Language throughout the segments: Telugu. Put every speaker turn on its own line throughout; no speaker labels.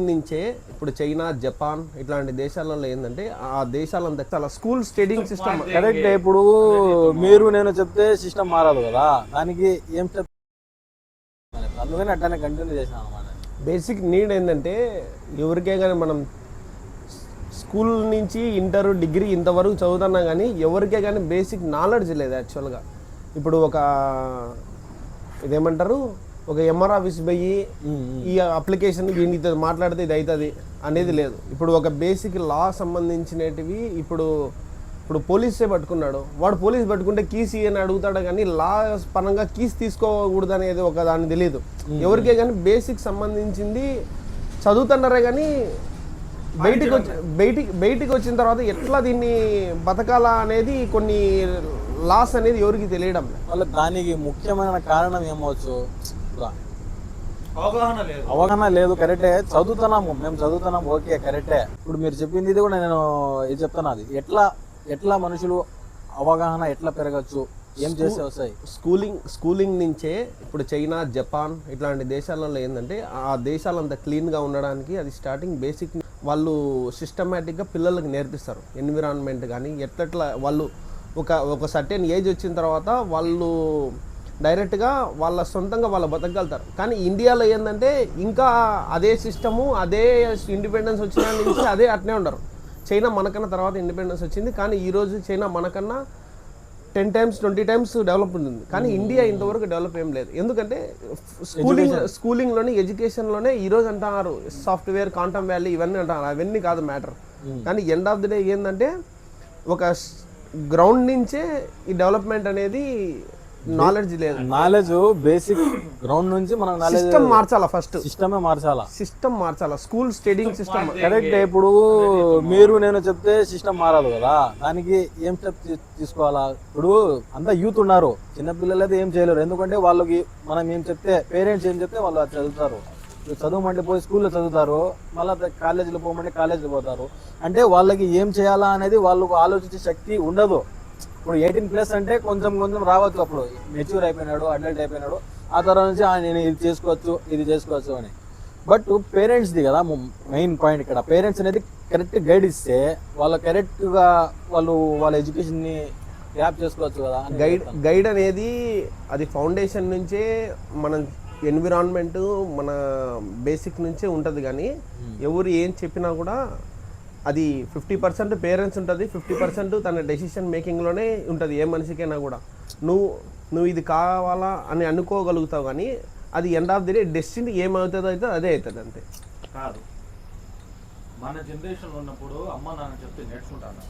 నుంచే ఇప్పుడు చైనా, జపాన్ ఇట్లాంటి దేశాలలో ఏంటంటే ఆ దేశాలంతా చాలా స్కూల్ స్టడీయింగ్ సిస్టమ్
కరెక్ట్. ఇప్పుడు మీరు నేను చెప్తే సిస్టమ్ మారదు కదా, దానికి ఏం చెప్ అందుకని అట్లనే కంటిన్యూ చేసినాం అన్నమాట.
బేసిక్ నీడ్ ఏంటంటే ఎవరికే కానీ మనం స్కూల్ నుంచి ఇంటర్, డిగ్రీ ఇంతవరకు చదువుతున్నా కానీ ఎవరికే కానీ బేసిక్ నాలెడ్జ్ లేదు యాక్చువల్గా. ఇప్పుడు ఇదేమంటారు, ఒక ఎంఆర్ ఆఫీస్ పోయి ఈ అప్లికేషన్ దీనితో మాట్లాడితే ఇది అవుతుంది అనేది లేదు. ఇప్పుడు ఒక బేసిక్ లా సంబంధించినవి ఇప్పుడు పోలీసే పట్టుకున్నాడు, వాడు పోలీస్ పట్టుకుంటే కీస్ అని అడుగుతాడు కానీ లా పరంగా కీస్ తీసుకోకూడదు అనేది ఒక దాన్ని తెలియదు ఎవరికే. కానీ బేసిక్ సంబంధించింది చదువుతున్నారే కానీ బయటికి వచ్చిన తర్వాత ఎట్లా దీన్ని బతకాలా అనేది కొన్ని లాస్ అనేది ఎవరికి తెలియడం
లేదు. దానికి ముఖ్యమైన కారణం ఏమవచ్చు, అవగాహన లేదు. కరెక్టే, మేము చదువుతున్నాము, ఓకే కరెక్టే. ఇప్పుడు మీరు చెప్పింది ఇది కూడా నేను ఇది చెప్తాను, అది ఎట్లా మనుషులు అవగాహన ఎట్లా పెరగచ్చు, ఏం చేస్తే వస్తాయి.
స్కూలింగ్ నుంచే ఇప్పుడు చైనా, జపాన్ ఇట్లాంటి దేశాలలో ఏంటంటే ఆ దేశాలంతా క్లీన్గా ఉండడానికి అది స్టార్టింగ్ బేసిక్ వాళ్ళు సిస్టమేటిక్గా పిల్లలకి నేర్పిస్తారు. ఎన్విరాన్మెంట్ కానీ ఎట్లా వాళ్ళు ఒక సర్టెన్ ఏజ్ వచ్చిన తర్వాత వాళ్ళు డైరెక్ట్గా వాళ్ళ సొంతంగా వాళ్ళు బతకగలుగుతారు. కానీ ఇండియాలో ఏంటంటే ఇంకా అదే సిస్టము, అదే ఇండిపెండెన్స్ వచ్చిన నుంచి అదే అట్నే ఉండరు. చైనా మనకన్నా తర్వాత ఇండిపెండెన్స్ వచ్చింది, కానీ ఈరోజు చైనా మనకన్నా 10 times 20 times డెవలప్ ఉంటుంది. కానీ ఇండియా ఇంతవరకు డెవలప్ ఏం లేదు. ఎందుకంటే స్కూలింగ్లోనే ఎడ్యుకేషన్లోనే ఈరోజు అంటున్నారు సాఫ్ట్వేర్, క్వాంటమ్ వ్యాలీ ఇవన్నీ అంటారు. అవన్నీ కాదు మ్యాటర్. కానీ ఎండ్ ఆఫ్ ది డే ఏంటంటే ఒక గ్రౌండ్ నుంచే ఈ డెవలప్మెంట్ అనేది నాలెడ్జ్ లేదు.
నాలెడ్జ్ బేసిక్ గ్రౌండ్ నుంచి మనం
సిస్టమ్ మార్చాలా, ఫస్ట్ సిస్టమ్ మార్చాలా, స్కూల్ స్టడీయింగ్ సిస్టమ్.
కరెక్ట్. ఇప్పుడు మీరు నేను చెప్తే సిస్టమ్ మారదు కదా, దానికి ఏం స్టెప్ తీసుకోవాలా. ఇప్పుడు అంతా యూత్ ఉన్నారు, చిన్నపిల్లలు అయితే ఏం చేయలేరు. ఎందుకంటే వాళ్ళకి మనం ఏం చెప్తే, పేరెంట్స్ ఏం చెప్తే వాళ్ళు అది చదువుతారు. చదవమంటే పోయి స్కూల్లో చదువుతారు, మళ్ళీ కాలేజీలో పోమంటే కాలేజీలో పోతారు. అంటే వాళ్ళకి ఏం చేయాలా అనేది వాళ్ళకు ఆలోచించే శక్తి ఉండదు. ఇప్పుడు 18+ అంటే కొంచెం రావచ్చు, అప్పుడు మెచ్యూర్ అయిపోయినాడు, అడల్ట్ అయిపోయినాడు, ఆ తర్వాత నుంచి నేను ఇది చేసుకోవచ్చు అని. బట్ పేరెంట్స్ది కదా మెయిన్ పాయింట్ ఇక్కడ. పేరెంట్స్ అనేది కరెక్ట్ గైడ్ ఇస్తే వాళ్ళు కరెక్ట్గా వాళ్ళ ఎడ్యుకేషన్ని గ్రాప్ చేసుకోవచ్చు కదా.
గైడ్ అనేది అది ఫౌండేషన్ నుంచే మనం ఎన్విరాన్మెంట్ మన బేసిక్ నుంచే ఉంటుంది. కానీ ఎవరు ఏం చెప్పినా కూడా అది 50% పేరెంట్స్ ఉంటుంది, 50% తన డెసిషన్ మేకింగ్లోనే ఉంటుంది. ఏ మనిషికైనా కూడా నువ్వు ఇది కావాలా అని అనుకోగలుగుతావు, కానీ అది end of the day destiny ఏమవుతుందో అయితే అదే అవుతుంది అంతే.
కాదు, మన జనరేషన్లో ఉన్నప్పుడు అమ్మ నాన్న చెప్తే నేర్చుకుంటాను,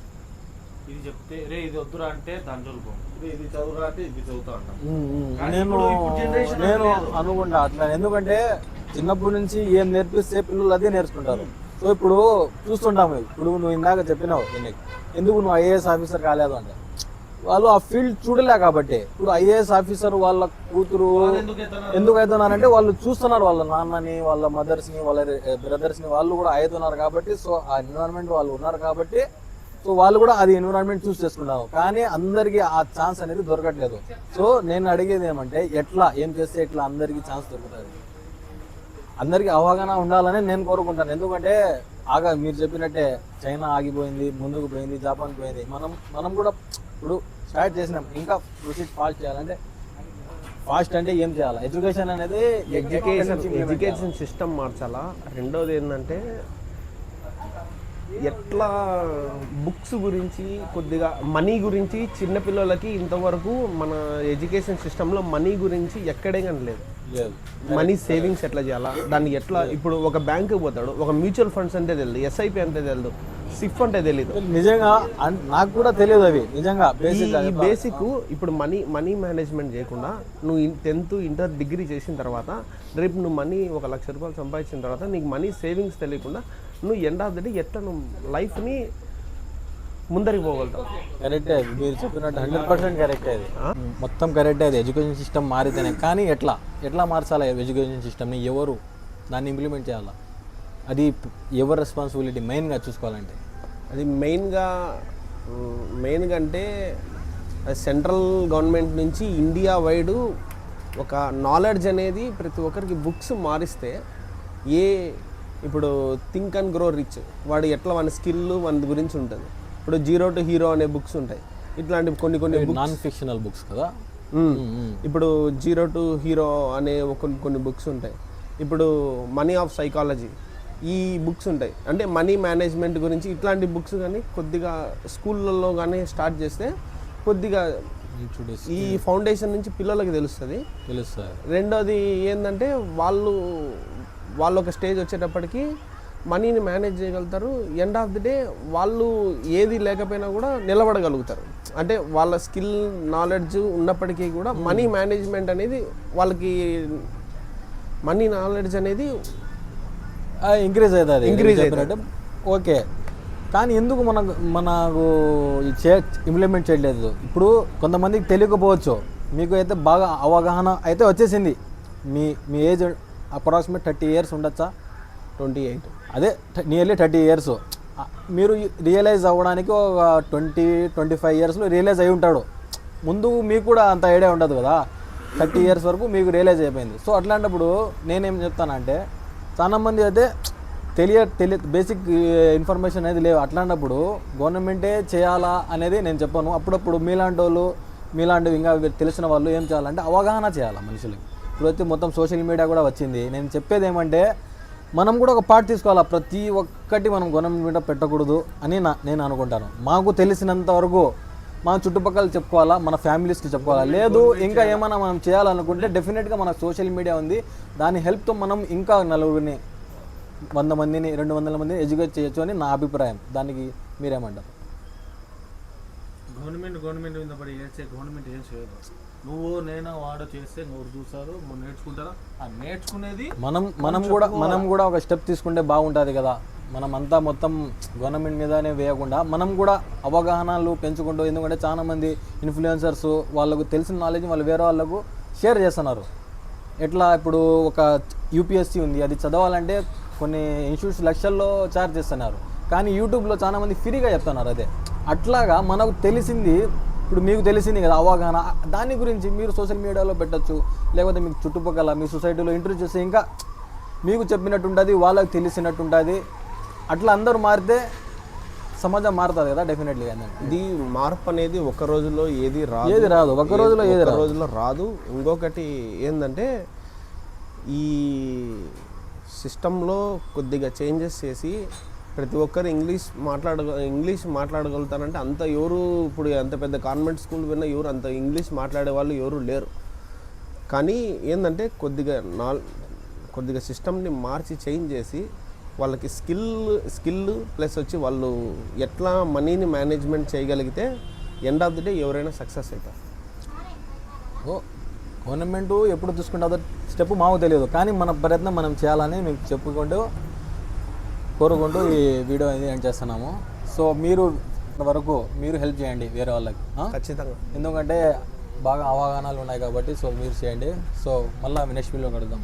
ఇది చెప్తే రే ఇది వద్దురా అంటే దాని చదువుకో, ఇది చదువురా అంటే ఇది చదువుతా ఉంటాను.
నేను అనుకుంటా అట్లా. ఎందుకంటే చిన్నప్పటి నుంచి ఏం నేర్పిస్తే పిల్లలు అదే నేర్చుకుంటారు. సో ఇప్పుడు చూస్తుంటాము, ఇప్పుడు నువ్వు ఇందాక చెప్పినావు ఎందుకు నువ్వు ఐఏఎస్ ఆఫీసర్ కాలేదు అంటే, వాళ్ళు ఆ ఫీల్డ్ చూడలే కాబట్టి. ఇప్పుడు ఐఏఎస్ ఆఫీసర్ వాళ్ళ కూతురు ఎందుకు అవుతున్నారంటే వాళ్ళు చూస్తున్నారు, వాళ్ళ నాన్నని, వాళ్ళ మదర్స్ని, వాళ్ళ బ్రదర్స్ని, వాళ్ళు కూడా అవుతున్నారు కాబట్టి. సో ఆ ఎన్విరాన్మెంట్ వాళ్ళు ఉన్నారు కాబట్టి, సో వాళ్ళు కూడా అది ఎన్విరాన్మెంట్ చూస్ చేసుకున్నారు. కానీ అందరికీ ఆ ఛాన్స్ అనేది దొరకట్లేదు. సో నేను అడిగేది ఏమంటే ఏం చేస్తే ఇట్లా అందరికీ ఛాన్స్ దొరుకుతుంది, అందరికీ అవగాహన ఉండాలని నేను కోరుకుంటాను. ఎందుకంటే మీరు చెప్పినట్టే చైనా ఆగిపోయింది, ముందుకు పోయింది, జపాన్ పోయింది, మనం కూడా ఇప్పుడు స్టార్ట్ చేసినాం. ఇంకా ప్రొసీడ్ ఫాస్ట్ చేయాలంటే ఫాస్ట్ అంటే ఏం చేయాలి, ఎడ్యుకేషన్ అనేది
ఎడ్యుకేషన్ సిస్టమ్ మార్చాలా. రెండోది ఏంటంటే ఎట్లా బుక్స్ గురించి, కొద్దిగా మనీ గురించి చిన్నపిల్లలకి ఇంతవరకు మన ఎడ్యుకేషన్ సిస్టంలో మనీ గురించి ఎక్కడే కానీ లేదు. మనీ సేవింగ్స్ ఎట్లా చేయాలా, దాన్ని ఎట్లా, ఇప్పుడు ఒక బ్యాంకుకి పోతాడు, ఒక మ్యూచువల్ ఫండ్స్ అంటే తెలియదు, ఎస్ఐపి అంటే తెలియదు, సిఫ్ అంటే తెలియదు.
నిజంగా నాకు కూడా తెలియదు అవి. నిజంగా
బేసిక్ ఇప్పుడు మనీ మేనేజ్మెంట్ చేయకుండా నువ్వు 10th, ఇంటర్, డిగ్రీ చేసిన తర్వాత రేపు నువ్వు మనీ 1 లక్ష రూపాయలు సంపాదించిన తర్వాత నీకు మనీ సేవింగ్స్ తెలియకుండా నువ్వు ఎండ్ ఆఫ్ ద డే ఎట్లా నువ్వు లైఫ్ని ముందరికి పోగలుగుతావు.
కరెక్టే మీరు చెప్పినట్టు 100% కరెక్టే. అది మొత్తం కరెక్టే. అది ఎడ్యుకేషన్ సిస్టమ్ మారితేనే. కానీ ఎట్లా మార్చాలి ఎడ్యుకేషన్ సిస్టమ్ని, ఎవరు దాన్ని ఇంప్లిమెంట్ చేయాలా, అది ఎవరు రెస్పాన్సిబిలిటీ మెయిన్గా చూసుకోవాలంటే?
అది మెయిన్గా అంటే సెంట్రల్ గవర్నమెంట్ నుంచి ఇండియా వైడ్ ఒక నాలెడ్జ్ అనేది ప్రతి ఒక్కరికి బుక్స్ మారిస్తే ఇప్పుడు థింక్ అండ్ గ్రో రిచ్, వాడు ఎట్లా వాని స్కిల్ వాని గురించి ఉంటుంది. ఇప్పుడు 0 to Hero అనే బుక్స్ ఉంటాయి. ఇట్లాంటి కొన్ని
నాన్ ఫిక్షనల్ బుక్స్ కదా.
ఇప్పుడు 0 to Hero అనే కొన్ని బుక్స్ ఉంటాయి. ఇప్పుడు మనీ ఆఫ్ సైకాలజీ ఈ బుక్స్ ఉంటాయి. అంటే మనీ మేనేజ్మెంట్ గురించి ఇట్లాంటి బుక్స్ కానీ కొద్దిగా స్కూళ్ళల్లో కానీ స్టార్ట్ చేస్తే కొద్దిగా ఈ ఫౌండేషన్ నుంచి పిల్లలకి తెలుస్తుంది. రెండోది ఏంటంటే వాళ్ళు ఒక స్టేజ్ వచ్చేటప్పటికి మనీని మేనేజ్ చేయగలుగుతారు. ఎండ్ ఆఫ్ ది డే వాళ్ళు ఏది లేకపోయినా కూడా నిలబడగలుగుతారు. అంటే వాళ్ళ స్కిల్ నాలెడ్జ్ ఉన్నప్పటికీ కూడా మనీ మేనేజ్మెంట్ అనేది వాళ్ళకి మనీ నాలెడ్జ్ అనేది
ఇంక్రీజ్ అవుతుంది. ఓకే, కానీ ఎందుకు మనకు ఇంప్లిమెంట్ చేయలేదు? ఇప్పుడు కొంతమందికి తెలియకపోవచ్చు, మీకు అయితే బాగా అవగాహన అయితే వచ్చేసింది. మీ ఏజ్ అప్రాక్సిమేట్ 30 years ఉండొచ్చా?
28.
అదే నియర్లీ 30 years. మీరు రియలైజ్ అవ్వడానికి ఒక 20-25 yearsలో రియలైజ్ అయి ఉంటాడు. ముందు మీకు కూడా అంత ఐడియా ఉండదు కదా. 30 years వరకు మీకు రియలైజ్ అయిపోయింది. సో అట్లాంటప్పుడు నేనేం చెప్తానంటే, చాలామంది అయితే బేసిక్ ఇన్ఫర్మేషన్ అనేది లేవు. అట్లాంటప్పుడు గవర్నమెంటే చేయాలా అనేది నేను చెప్పాను. అప్పుడప్పుడు మీలాంటివి ఇంకా తెలిసిన వాళ్ళు ఏం చేయాలంటే అవగాహన చేయాలి మనుషులకి. ఇప్పుడైతే మొత్తం సోషల్ మీడియా కూడా వచ్చింది. నేను చెప్పేది ఏమంటే, మనం కూడా ఒక పార్ట్ తీసుకోవాలా. ప్రతి ఒక్కటి మనం గవర్నమెంట్ మీద పెట్టకూడదు అని నేను అనుకుంటాను. మాకు తెలిసినంత వరకు మన చుట్టుపక్కల చెప్పుకోవాలా, మన ఫ్యామిలీస్కి చెప్పుకోవాలా. లేదు ఇంకా ఏమైనా మనం చేయాలనుకుంటే డెఫినెట్గా మన సోషల్ మీడియా ఉంది. దాని హెల్ప్తో మనం ఇంకా నలుగురిని 100 మందిని 200 మందిని ఎడ్యుకేట్ చేయొచ్చు అని నా అభిప్రాయం. దానికి మీరేమంటారు?
గవర్నమెంట్ మీద పడి చేస్తే గవర్నమెంట్ ఏం చేయదు. నువ్వు నేను వాడు చేస్తే నువ్వు చూస్తారు, నేర్చుకుంటారా? ఆ నేర్చుకునేది
మనం కూడా ఒక స్టెప్ తీసుకుంటే బాగుంటుంది కదా. మనం అంతా మొత్తం గవర్నమెంట్ మీదనే వేయకుండా మనం కూడా అవగాహనలు పెంచుకుంటూ, ఎందుకంటే చాలామంది ఇన్ఫ్లుయెన్సర్స్ వాళ్ళకు తెలిసిన నాలెడ్జ్ వాళ్ళు వేరే వాళ్ళకు షేర్ చేస్తున్నారు. ఎట్లా ఇప్పుడు ఒక UPSC ఉంది, అది చదవాలంటే కొన్ని ఇన్స్టిట్యూట్స్ లక్షల్లో ఛార్జ్ చేస్తున్నారు. కానీ యూట్యూబ్లో చాలామంది ఫ్రీగా చెప్తున్నారు. అదే అట్లాగా మనకు తెలిసింది, ఇప్పుడు మీకు తెలిసింది కదా అవగాహన, దాని గురించి మీరు సోషల్ మీడియాలో పెట్టచ్చు. లేకపోతే మీకు చుట్టుపక్కల మీ సొసైటీలో ఇంట్రడ్యూస్ చేస్తే ఇంకా మీకు చెప్పినట్టు ఉంటుంది, వాళ్ళకి తెలిసినట్టు ఉంటుంది. అట్లా అందరూ మారితే సమాజం మారుతుంది కదా డెఫినెట్లీగా.
ఇది మార్పు అనేది ఒక రోజులో ఏది
రాదు, ఒక
రోజులో రాదు. ఇంకొకటి ఏంటంటే, ఈ సిస్టంలో కొద్దిగా చేంజెస్ చేసి ప్రతి ఒక్కరు ఇంగ్లీష్ మాట్లాడగలుగుతారంటే అంత ఎవరు ఇప్పుడు అంత పెద్ద కాన్వెంట్ స్కూల్ విన్నా ఎవరు అంత ఇంగ్లీష్ మాట్లాడే వాళ్ళు ఎవరు లేరు. కానీ ఏంటంటే కొద్దిగా సిస్టమ్ని మార్చి చేంజ్ చేసి వాళ్ళకి స్కిల్ ప్లస్ వచ్చి వాళ్ళు ఎట్లా మనీని మేనేజ్మెంట్ చేయగలిగితే ఎండ్ ఆఫ్ ది డే ఎవరైనా సక్సెస్ అవుతారు.
గవర్నమెంట్ ఎప్పుడు తీసుకుంటుందో స్టెప్ మాకు తెలియదు, కానీ మన ప్రయత్నం మనం చేయాలని మీకు చెప్పుకుంటూ కోరుకుంటూ ఈ వీడియో అనేది ఎండ్ చేస్తున్నాము. సో మీరు వరకు మీరు హెల్ప్ చేయండి వేరే వాళ్ళకి
ఖచ్చితంగా,
ఎందుకంటే బాగా అవగాహనలు ఉన్నాయి కాబట్టి. సో మీరు చేయండి. సో మళ్ళీ నెక్స్ట్ వీడియో కలుద్దాం.